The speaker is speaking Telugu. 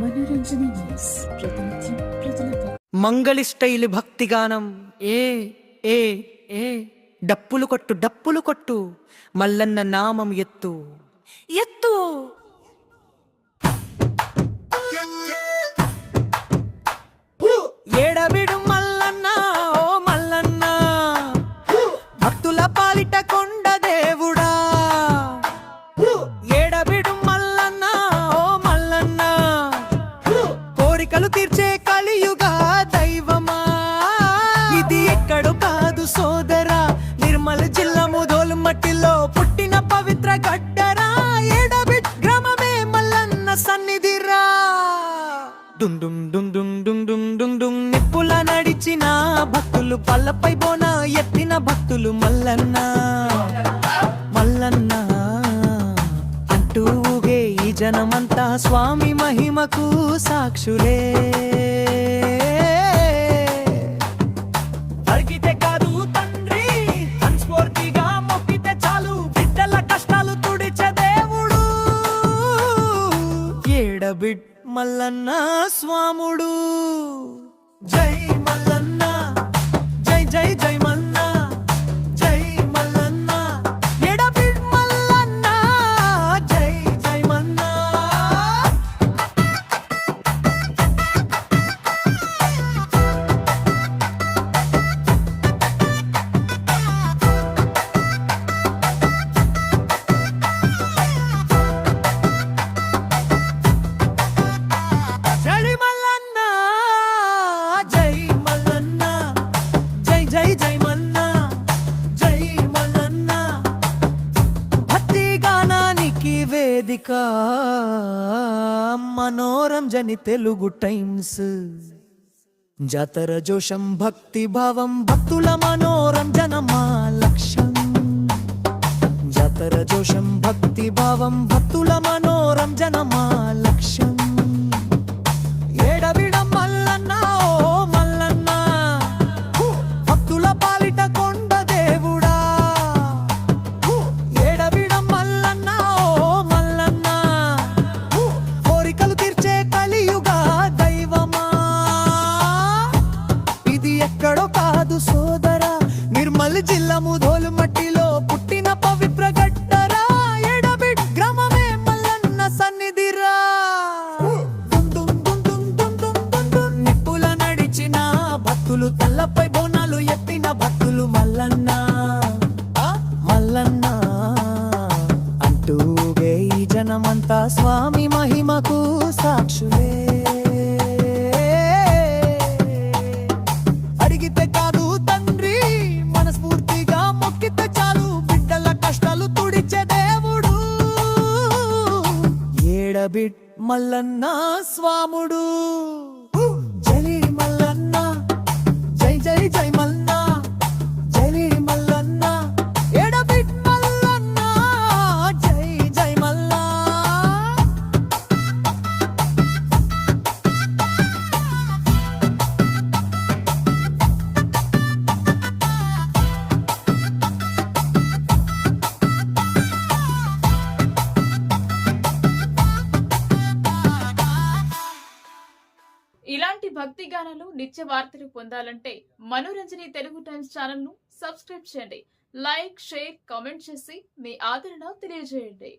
మనోరంజని న్యూస్ ప్రతినిత్యం ప్రజలతో మంగళి స్టైల్ భక్తిగానం ఏ ఏ ఏ డప్పులు కొట్టు మల్లన్న నామం ఎత్తు ఎత్తు ఏడబిడు మల్లన్న ఓ మల్లన్న భక్తుల పాలిట కొండ దేవుడా ఏడబిడు మల్లన్న ఓ మల్లన్న కోరికలు తీర్చే కలియుగా దైవమా ఇది ఎక్కడో కాదు సోదరా నిర్మల్ జిల్లా ముధోల్ మట్టిలో పుట్టిన పవిత్ర గడ్డరా ఏడబిడ్ గ్రామమే మల్లన్న సన్నిధిరా డుం డుం డుం డుం డుం డుం డుం డుం నిప్పుల నడిచిన భక్తులు పల్లపై బోన ఎత్తిన భక్తులు మల్లన్న మల్లన్న అంటూ ఊగే ఈ జనమంతా స్వామి మహిమకు సాక్షులే అడిగితే కాదు తండ్రి మనస్ఫూర్తిగా మొక్కితే చాలు బిడ్డల కష్టాలు తుడిచే దేవుడు ఏడబిడ్ మల్లన్న స్వాముడు జై మల్లన్న జై జై జై మల్ల జై మల్లన్న ఎడబిడ్ మల్లన్న జై జై మల్ల జై మల్లన్న జై మల్లన్న జై జై జై మల్ల జై మల్లన్న భక్తి గానానికి వేదిక మనోరంజని తెలుగు టైమ్స్ జాతర జోషం భక్తి భావం భక్తుల మనోరంజన మా లక్ష్యం జాతర జోషం భక్తి భావం భక్తుల మనోరంజన మా లక్ష్యం ఏడబిడ మల్లన్న ఓ మల్లన్న భక్తుల పాలిట కొండ దేవుడా ఏడబిడ మల్లన్న ఓ మల్లన్న కోరికలు తీర్చే కలియుగా దైవమా ఇది ఎక్కడో కాదు సోదరా నిర్మల్ జిల్లా ముధోల్ మట్టిలో పుట్టిన పవిత్ర గడ్డరా ఎడబిడ్ గ్రామమే మల్లన్న సన్నిధిరా నిప్పుల నడిచిన భక్తులు తల్లపై బోనాలు ఎత్తిన భక్తులు మల్లన్న మల్లన్న అంటూగే ఈ జనమంతా స్వామి మహిమకు సాక్షులే అడిగితే కాదు తండ్రి మనస్ఫూర్తిగా మొక్కితే చాలు బిడ్డల కష్టాలు తుడిచే దేవుడు ఏడబిడ్ మల్లన్న స్వాముడు జై మల్లన్న జై జై జై మల్ల జై మల్లన్న ఎడబిడ్ మల్లన్న జై జై మల్ల ఇలాంటి భక్తి గానాలు నిత్య వార్తలు పొందాలంటే మనోరంజని తెలుగు టైమ్స్ ఛానల్ ను సబ్స్క్రైబ్ చేయండి. లైక్, షేర్, కామెంట్ చేసి మీ ఆదరణ తెలియజేయండి.